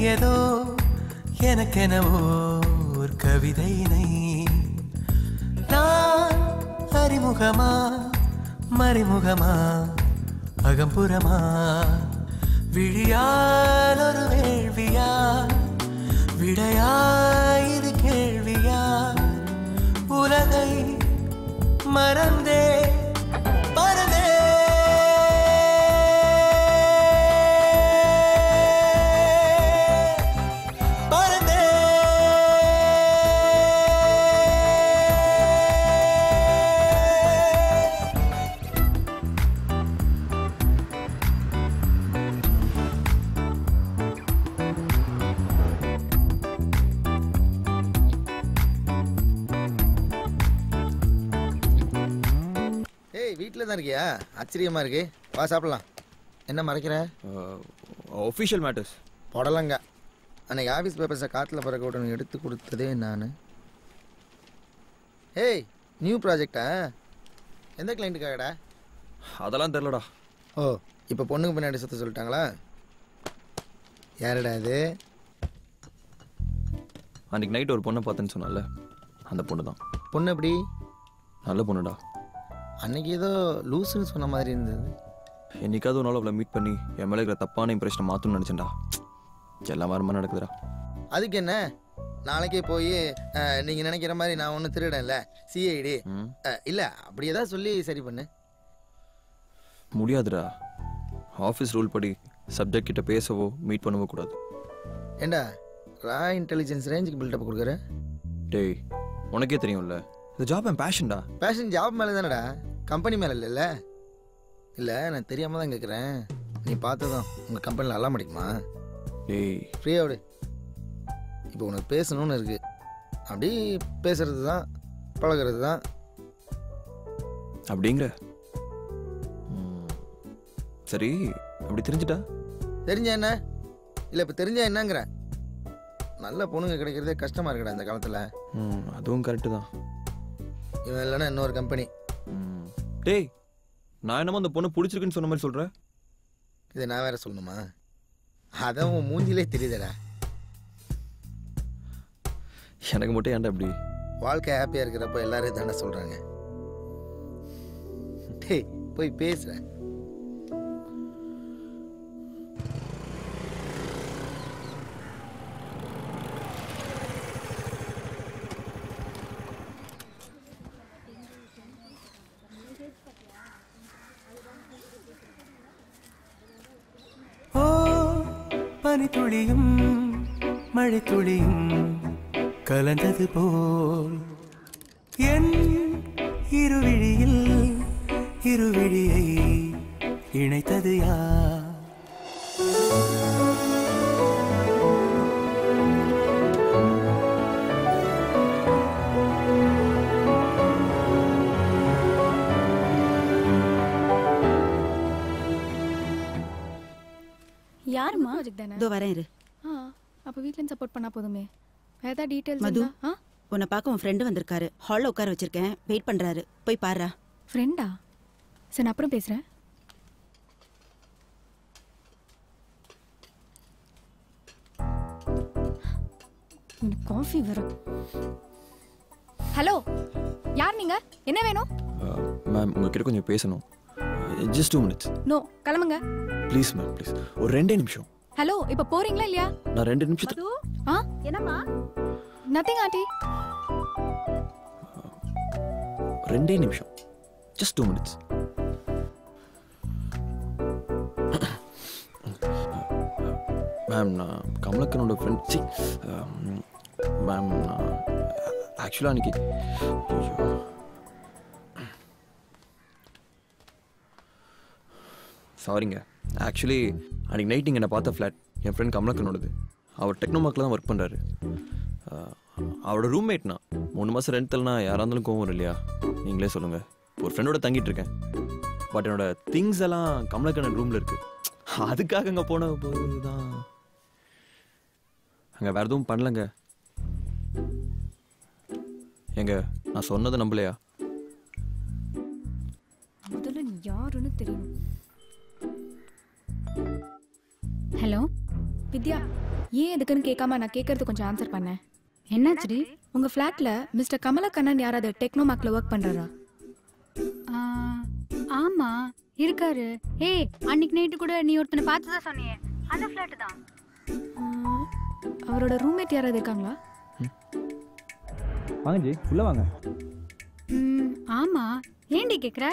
எழுதியதோ எனக்கெனவோ ஒரு கவிதையினை நான் அறிமுகமா மறைமுகமா அகம்புறமா விழியால் ஒரு வேள்வியா விடையாயிரு கேள்வியா உலகை மறந்தே பறந்தே வீட்டில் தான் இருக்கியா? ஆச்சரியமா இருக்கு. வா சாப்பிடலாம். என்ன மறைக்கிற? ஒஃபிஷியல் மேட்டர்ஸ் போடலாங்க. அன்னைக்கு ஆஃபீஸ் பேப்பர்ஸை காற்றுல பறக்க விட்டு எடுத்து கொடுத்ததே நான். ஏய், நியூ ப்ராஜெக்டா? எந்த கிளைண்ட்டுக்காகடா? அதெல்லாம் தெரிலடா. ஓ, இப்போ பொண்ணுக்கு பின்னாடி சுற்ற சொல்லிட்டாங்களா? யாருடா இது? அன்றைக்கி நைட் ஒரு பொண்ணை பார்த்தேன்னு சொன்னால, அந்த பொண்ணு தான். பொண்ணு எப்படி? நல்ல பொண்ணுடா. அன்னைக்கு ஏதோ லூஸுன்னு சொன்ன மாதிரி இருந்தது. என்னைக்காவது ஒரு நாள் அவளை மீட் பண்ணி என் மேலே இருக்கிற தப்பான இம்ப்ரெஷனை மாற்றணும்னு நினச்சேன்டா. எல்லா வாரமாக நடக்குதுடா. அதுக்கு என்ன, நாளைக்கே போய் நீங்கள் நினைக்கிற மாதிரி நான் ஒன்றும் திருடன்ல, சிஐடி இல்லை அப்படி ஏதாவது சொல்லி சரி பண்ணு. முடியாதுடா. ஆஃபீஸ் ரூல் படி சப்ஜெக்ட் கிட்ட பேசவோ மீட் பண்ணவோ கூடாது. ஏண்டா ரா இன்டெலிஜென்ஸ் ரேஞ்சுக்கு பில்டப் கொடுக்குற? டேய், உனக்கே தெரியும்ல, இந்த ஜாப் என் பேஷன்டா. பேஷன் ஜாப் மேலே தானடா, கம்பெனி மேலே இல்லைல்ல? இல்லை, நான் தெரியாமல் தான் கேட்குறேன். நீ பார்த்ததும் உங்கள் கம்பெனியில் நல்லா முடிக்குமா? டேய் ஃப்ரீயாக விடு. இப்போ உனக்கு பேசணும்னு இருக்கு, அப்படி பேசுறது தான், பழகிறது தான். அப்படிங்கிற சரி, அப்படி தெரிஞ்சுட்டா? தெரிஞ்ச என்ன இல்லை, இப்போ தெரிஞ்சா என்னங்கிற? நல்ல பொண்ணுங்க கிடைக்கிறதே கஷ்டமாக இருக்குடா இந்த காலத்தில். அதுவும் கரெக்டு தான். இவன் இல்லைன்னா இன்னொரு கம்பெனி. டேய், நான் என்னமோ அந்த பொண்ணு பிடிச்சிருக்குன்னு சொன்ன மாதிரி சொல்கிறேன். இதை நான் வேற சொல்லணுமா? அதான் உன் மூஞ்சிலே தெரியுதடா. எனக்கு மட்டும் ஏன்டா அப்படி? வாழ்க்கை ஹாப்பியாக இருக்கிறப்ப எல்லாரும் தானே சொல்கிறாங்க. டேய், போய் பேசுகிறேன். பனித்துளியும் மழை துளியும் கலந்தது போல் என் இருவிழியில் இருவிழியை இணைத்தது யார்? யாருமா? இதோ வரேன் இரு. அப்ப வீட்ல சப்போர்ட் பண்ணா போதுமே. வேற டீடைல்ஸ் மது, உன்னை பார்க்க உன் ஃப்ரெண்டு வந்திருக்காரு. ஹால்ல உட்கார வச்சிருக்கேன், வெயிட் பண்றாரு. போய் பாருடா. ஃப்ரெண்டா? சரி, நான் அப்புறம் பேசுறேன். காஃபி வரும். ஹலோ, யார் நீங்க? என்ன வேணும்? மேம், உங்ககிட்ட கொஞ்சம் பேசணும். Just 2 minutes. நோ, கிளம்புங்க. Please ma'am, please. ஒரு 2 நிமிஷம். ஹலோ, இப்ப போறீங்களா இல்லையா? நான் 2 நிமிஷத்துக்கு. என்னம்மா? Nothing aunty. 2 நிமிஷம். Just 2 minutes. மேம், நான் கமலக்கனோட ஃப்ரெண்ட். சி மேம், நான் ஆக்சுவலாக அன்றைக்கி சாரிங்க. ஆக்சுவலி அன்றைக்கி நைட் நீங்கள் என்னை பார்த்த ஃப்ளாட் என் ஃப்ரெண்ட் கமலக்கனோடது. அவர் டெக்னோமார்க்கில் தான் ஒர்க் பண்ணுறாரு. அவரோட ரூம்மேட்னா 3 மாதம் ரெண்ட் தரலனா யாராக இருந்தாலும் கோவம் வரும் இல்லையா? நீங்களே சொல்லுங்கள். ஒரு ஃப்ரெண்டோட தங்கிட்டு இருக்கேன். பட் என்னோட திங்ஸ் எல்லாம் கமலக்கண்ணன் ரூமில் இருக்குது. அதுக்காக அங்கே போன போது தான். அங்கே வேறு எதுவும் பண்ணலங்க. எங்க நான் சொன்னதை நம்பலையா? முதல்ல யாருன்னு தெரியணும். ஹலோ வித்யா, ஏன் எதுக்குன்னு கேட்காம நான் கேட்கறது கொஞ்சம் ஆன்சர் பண்ணேன். என்னாச்சுடி? உங்க ஃப்ளாட்ல மிஸ்டர் கமலக்கண்ணன் யாராவது டெக்னோமார்க்ல ஒர்க் பண்றாரா? ஆ, ஆமா இருக்காரு. ஏய், அன்னைக்கு நைட்டு கூட நீ ஒருத்தனை பார்த்ததா சொன்னியே, அந்த ஃபிளாட் தான். அவரோட ரூம்மேட் யாராவது இருக்காங்களா? வாங்க ஜி, உள்ள வாங்க. ஆமா, ஏன்டி கேக்குற?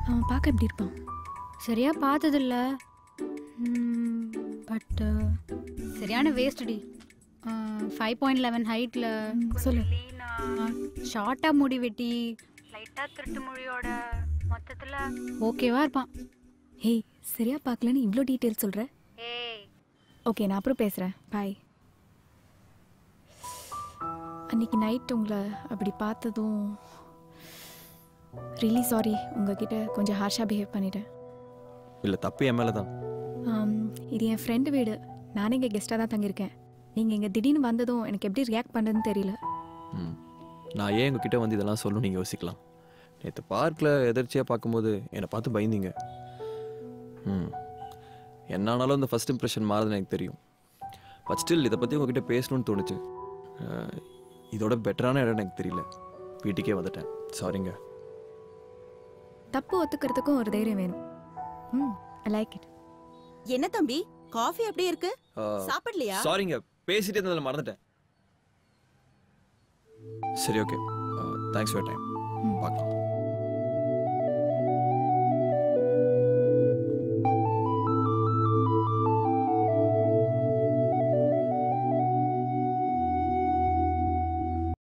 அவன் பார்க்க எப்படி இருப்பான்? சரியா பார்த்ததில்ல. பட் சரியான வேஸ்ட் டி. 5.11 ஹைட்ல சொல்லு. ஷார்ட்டா முடி வெட்டி லைட்டா திருட்டு மொழியோட மொத்தத்துல ஓகேவா இருப்பான். ஹேய், சரியா பார்க்கலன்னு இவ்வளோ டீட்டெயில் சொல்ற? ஏய், ஓகே, நான் அப்புறம் பேசுகிறேன். பாய். அன்னைக்கு நைட் உங்களை அப்படி பார்த்ததும் ரியலி சாரி. உங்ககிட்ட கொஞ்சம் ஹார்ஷாக பிஹேவ் பண்ணிட்டேன். இல்லை, தப்பு என் மேலே தான். இது என் ஃப்ரெண்டு வீடு. நானே இங்கே கெஸ்ட்டாக தான் தங்கியிருக்கேன். நீங்கள் இங்கே திடீர்னு வந்ததும் எனக்கு எப்படி ரியாக்ட் பண்ணுறதுன்னு தெரியல. நான் ஏன் உங்ககிட்ட வந்து இதெல்லாம் சொல்லணும் நீங்கள் யோசிக்கலாம். நேற்று பார்க்கில் எதிர்ச்சியாக பார்க்கும்போது என்னை பார்த்து பயந்தீங்க. என்னானாலும் இந்த ஃபஸ்ட் இம்ப்ரெஷன் மாறுதுன்னு எனக்கு தெரியும். பட் ஸ்டில் இதை பற்றி உங்ககிட்ட பேசணும்னு தோணுச்சு. இதோட பெட்டரான இடம் எனக்கு தெரியல. வீட்டுக்கே வந்துட்டேன். சாரிங்க. தப்பு ஒத்துக்கிறதுக்கும் ஒரு தைரியம் வேணும். I like it. என்ன தம்பி, காஃபி அப்படியே இருக்கு, சாப்பிடலையா? சாரிங்க, பேசிட்டே இருந்ததில் மறந்துட்டேன். சரி, ஓகே, தேங்க்ஸ் ஃபார் டைம். பார்க்கலாம்.